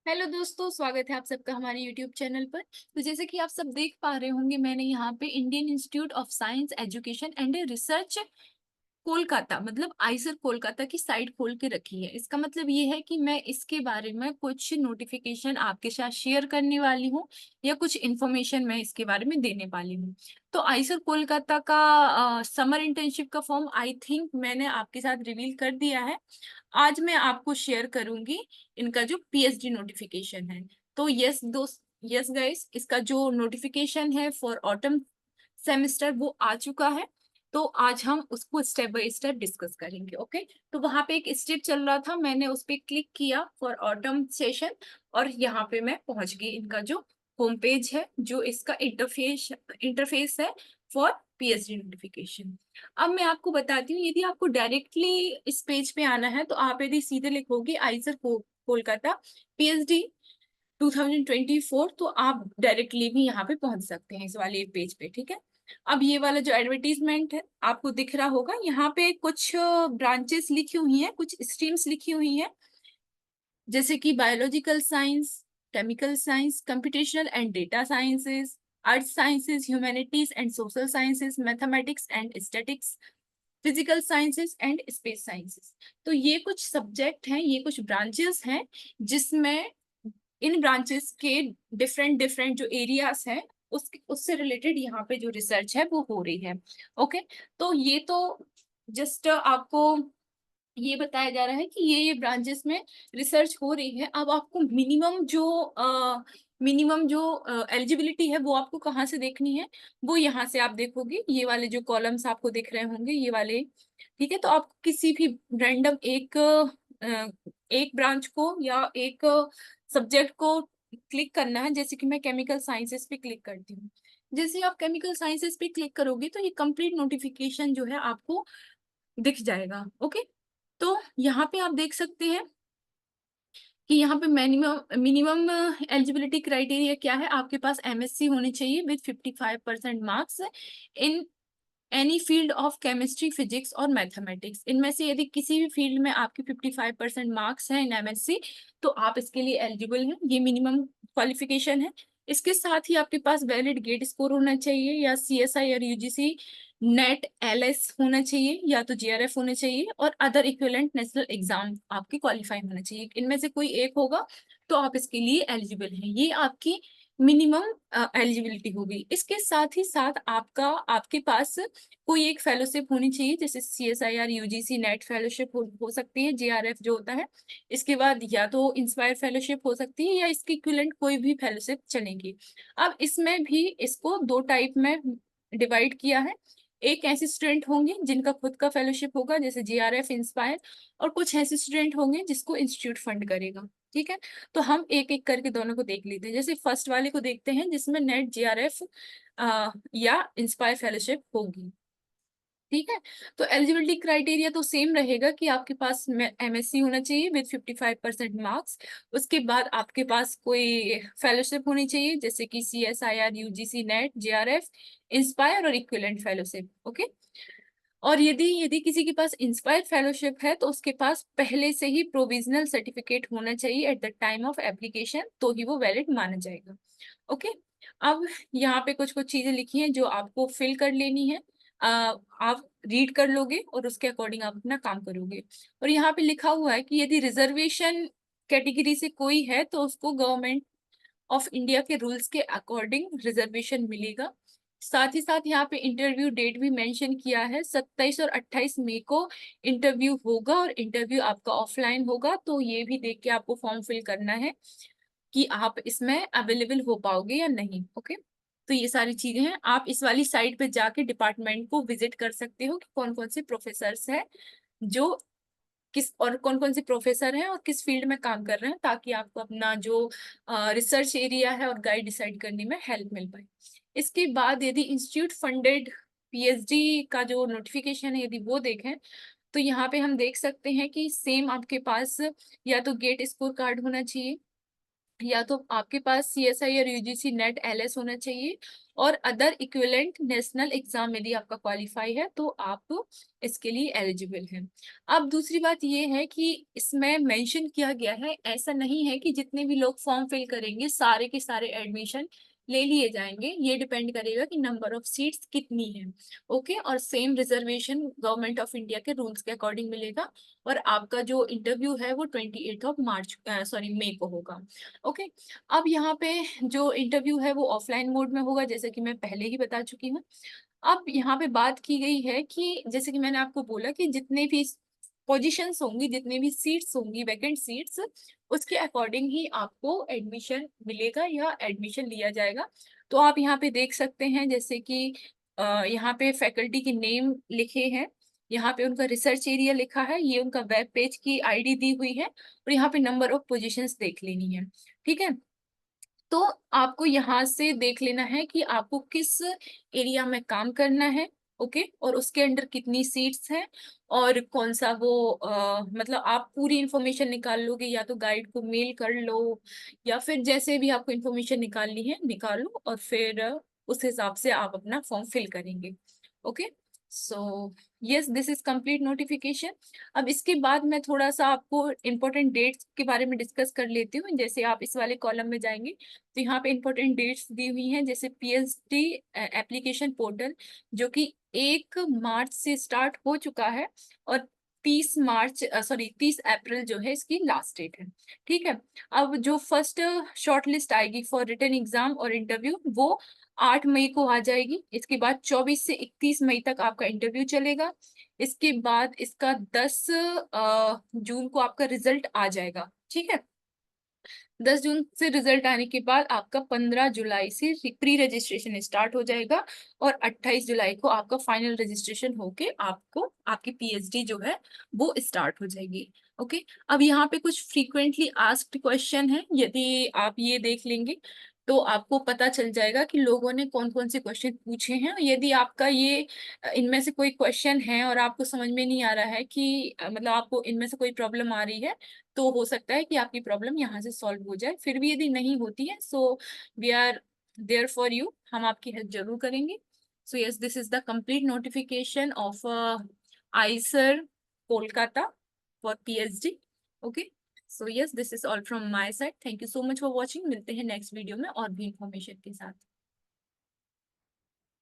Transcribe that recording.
Hello दोस्तों, स्वागत है आप सबका हमारे यूट्यूब चैनल पर। तो जैसे कि आप सब देख पा रहे होंगे, मैंने यहाँ पे Indian institute of science education and research Kolkata मतलब आईसर कोलकाता की साइट खोल के रखी है। इसका मतलब ये है कि मैं इसके बारे में कुछ नोटिफिकेशन आपके साथ शेयर करने वाली हूँ या कुछ इन्फॉर्मेशन मैं इसके बारे में देने वाली हूँ। तो आईसर कोलकाता का समर इंटर्नशिप का फॉर्म आई थिंक मैंने आपके साथ रिवील कर दिया है। आज मैं आपको शेयर करूंगी इनका जो पीएचडी नोटिफिकेशन है। तो यस दोस्त, यस गाइस, इसका जो नोटिफिकेशन है फॉर ऑटम सेमेस्टर वो आ चुका है। तो आज हम उसको स्टेप बाय स्टेप डिस्कस करेंगे। ओके, तो वहां पे एक स्टेप चल रहा था, मैंने उस पर क्लिक किया फॉर ऑटम सेशन और यहाँ पे मैं पहुंच गई। इनका जो होम पेज है, जो इसका इंटरफेस है फॉर पीएचडी नोटिफिकेशन। अब मैं आपको बताती हूँ, यदि आपको डायरेक्टली इस पेज पे आना है तो आप यदि सीधे लिखोगे आइजर कोलकाता पीएचडी 2024 तो आप डायरेक्टली भी यहाँ पे पहुंच सकते हैं इस वाले पेज पे। ठीक है, अब ये वाला जो एडवर्टीजमेंट है आपको दिख रहा होगा, यहाँ पे कुछ ब्रांचेस लिखी हुई हैं, कुछ स्ट्रीम्स लिखी हुई हैं, जैसे कि biological science, chemical science, computational and data sciences, earth sciences, humanities and social sciences, mathematics and statics, physical sciences and space sciences. तो ये कुछ सब्जेक्ट हैं, ये कुछ ब्रांचेस हैं जिसमें इन ब्रांचेस के डिफरेंट डिफरेंट जो एरियाज हैं उससे रिलेटेड यहाँ पे जो रिसर्च है वो हो रही है। ओके, तो ये तो जस्ट आपको ये बताया जा रहा है कि ये ब्रांचेस में रिसर्च हो रही है। अब आपको मिनिमम जो एलिजिबिलिटी है वो आपको कहाँ से देखनी है, वो यहाँ से आप देखोगे। ये वाले जो कॉलम्स आपको दिख रहे होंगे ये वाले, ठीक है। तो आप किसी भी रैंडम एक ब्रांच को या एक सब्जेक्ट को क्लिक करना है। जैसे कि मैं केमिकल साइंसेस पे क्लिक करती हूँ। जैसे आप केमिकल साइंसेस पे क्लिक करोगे तो ये कंप्लीट नोटिफिकेशन जो है आपको दिख जाएगा। ओके, तो यहाँ पे आप देख सकते हैं कि यहाँ पे मिनिमम मिनिमम एलिजिबिलिटी क्राइटेरिया क्या है। आपके पास एमएससी होनी चाहिए with 55% marks in any field of chemistry, physics और मैथमेटिक्स। इनमें से यदि किसी भी फील्ड में आपके 55% मार्क्स हैं इन एमएससी तो आप इसके लिए एलिजिबल हैं। ये मिनिमम क्वालिफिकेशन है। इसके साथ ही आपके पास वैलिड गेट स्कोर होना चाहिए या सीएसआई और यूजीसी नेट एलएस होना चाहिए या तो जेआरएफ होना चाहिए और अदर इक्विवेलेंट नेशनल एग्जाम आपके क्वालिफाई होना चाहिए। इनमें से कोई एक होगा तो आप इसके लिए एलिजिबल हैं। ये आपकी मिनिमम एलिजिबिलिटी होगी। इसके साथ ही साथ आपके पास कोई एक फेलोशिप होनी चाहिए, जैसे सीएसआईआर यूजीसी नेट फेलोशिप हो सकती है, जेआरएफ जो होता है। इसके बाद या तो इंस्पायर फेलोशिप हो सकती है या इसके इक्विवेलेंट कोई भी फेलोशिप चलेगी। अब इसमें भी इसको दो टाइप में डिवाइड किया है। एक ऐसे स्टूडेंट होंगे जिनका खुद का फेलोशिप होगा जैसे जेआरएफ, इंस्पायर, और कुछ ऐसे स्टूडेंट होंगे जिसको इंस्टीट्यूट फंड करेगा। ठीक है, तो हम एक एक करके दोनों को देख लेते हैं। जैसे फर्स्ट वाले को देखते हैं जिसमें नेट जेआरएफ या इंस्पायर फेलोशिप होगी। ठीक है, तो एलिजिबिलिटी क्राइटेरिया तो सेम रहेगा कि आपके पास एमएससी होना चाहिए विद 55% मार्क्स। उसके बाद आपके पास कोई फेलोशिप होनी चाहिए जैसे कि CSIR, UGC net, JRF, inspire और इक्विवेलेंट फेलोशिप। ओके, और यदि यदि किसी के पास इंस्पायर फेलोशिप है तो उसके पास पहले से ही प्रोविजनल सर्टिफिकेट होना चाहिए at the time of application, तो ही वो वैलिड माना जाएगा। ओके, अब यहाँ पे कुछ कुछ चीजें लिखी हैं जो आपको फिल कर लेनी है। आप रीड कर लोगे और उसके अकॉर्डिंग आप अपना काम करोगे। और यहाँ पे लिखा हुआ है कि यदि रिजर्वेशन कैटेगरी से कोई है तो उसको गवर्नमेंट ऑफ इंडिया के रूल्स के अकॉर्डिंग रिजर्वेशन मिलेगा। साथ ही साथ यहाँ पे इंटरव्यू डेट भी मेंशन किया है, 27 और 28 मई को इंटरव्यू होगा और इंटरव्यू आपका ऑफलाइन होगा। तो ये भी देख के आपको फॉर्म फिल करना है कि आप इसमें अवेलेबल हो पाओगे या नहीं। ओके, तो ये सारी चीजें हैं। आप इस वाली साइट पे जाके डिपार्टमेंट को विजिट कर सकते हो कि कौन कौन से प्रोफेसर्स हैं जो किस और कौन कौन से प्रोफेसर हैं और किस फील्ड में काम कर रहे हैं, ताकि आपको अपना जो रिसर्च एरिया है और गाइड डिसाइड करने में हेल्प मिल पाए। इसके बाद यदि इंस्टीट्यूट फंडेड पीएचडी का जो नोटिफिकेशन है यदि वो देखें तो यहाँ पे हम देख सकते हैं कि सेम आपके पास या तो गेट स्कोर कार्ड होना चाहिए या तो आपके पास सीएसआई और यूजीसी नेट एलएस होना चाहिए, और अदर इक्विवेलेंट नेशनल एग्जाम यदि आपका क्वालिफाई है तो आप इसके लिए एलिजिबल हैं। अब दूसरी बात ये है कि इसमें मेंशन किया गया है, ऐसा नहीं है कि जितने भी लोग फॉर्म फिल करेंगे सारे के सारे एडमिशन ले लिए जाएंगे, ये डिपेंड करेगा कि नंबर ऑफ सीट्स कितनी है। ओके, और same reservation government of India के रूल्स के अकॉर्डिंग मिलेगा। और आपका जो इंटरव्यू है वो 28 सॉरी मई को होगा। ओके, अब यहाँ पे जो इंटरव्यू है वो ऑफलाइन मोड में होगा, जैसे कि मैं पहले ही बता चुकी हूँ। अब यहाँ पे बात की गई है कि जैसे कि मैंने आपको बोला कि जितने भी पोजीशंस होंगी, जितने भी सीट्स होंगी, वैकेंट सीट्स, उसके अकॉर्डिंग ही आपको एडमिशन मिलेगा या एडमिशन लिया जाएगा। तो आप यहाँ पे देख सकते हैं, जैसे कि यहाँ पे फैकल्टी के नेम लिखे हैं, यहाँ पे उनका रिसर्च एरिया लिखा है, ये उनका वेब पेज की आईडी दी हुई है, और यहाँ पे नंबर ऑफ पोजीशंस देख लेनी है। ठीक है, तो आपको यहाँ से देख लेना है कि आपको किस एरिया में काम करना है। ओके, और उसके अंडर कितनी सीट्स हैं, और कौन सा वो मतलब आप पूरी इंफॉर्मेशन निकाल लोगे, या तो गाइड को मेल कर लो, या फिर जैसे भी आपको इंफॉर्मेशन निकालनी है निकालो, और फिर उस हिसाब से आप अपना फॉर्म फिल करेंगे। Okay, so yes, this is complete notification. अब इसके बाद मैं थोड़ा सा आपको इम्पोर्टेंट डेट्स के बारे में डिस्कस कर लेती हूँ। जैसे आप इस वाले कॉलम में जाएंगे तो यहाँ पे इम्पोर्टेंट डेट्स दी हुई हैं, जैसे पीएचडी एप्लीकेशन पोर्टल, जो कि 1 मार्च से स्टार्ट हो चुका है, और 30 अप्रैल जो है इसकी लास्ट डेट है। ठीक है, अब जो फर्स्ट शॉर्ट लिस्ट आएगी फॉर रिटन एग्जाम और इंटरव्यू वो 8 मई को आ जाएगी। इसके बाद 24 से 31 मई तक आपका इंटरव्यू चलेगा। इसके बाद इसका 10 जून को आपका रिजल्ट आ जाएगा। ठीक है, 10 जून से रिजल्ट आने के बाद आपका 15 जुलाई से प्री रजिस्ट्रेशन स्टार्ट हो जाएगा, और 28 जुलाई को आपका फाइनल रजिस्ट्रेशन होके आपको आपकी पीएचडी जो है वो स्टार्ट हो जाएगी। ओके, अब यहाँ पे कुछ फ्रीक्वेंटली आस्क्ड क्वेश्चन है, यदि आप ये देख लेंगे तो आपको पता चल जाएगा कि लोगों ने कौन कौन से क्वेश्चन पूछे हैं। यदि आपका ये इनमें से कोई क्वेश्चन है और आपको समझ में नहीं आ रहा है कि मतलब आपको इनमें से कोई प्रॉब्लम आ रही है, तो हो सकता है कि आपकी प्रॉब्लम यहाँ से सॉल्व हो जाए। फिर भी यदि नहीं होती है, so we are there for you, हम आपकी हेल्प जरूर करेंगे। So yes, this is the complete notification of IISER Kolkata for PhD. Okay, so yes, this is all from my side. Thank you so much for watching. मिलते हैं next video में और भी information के साथ।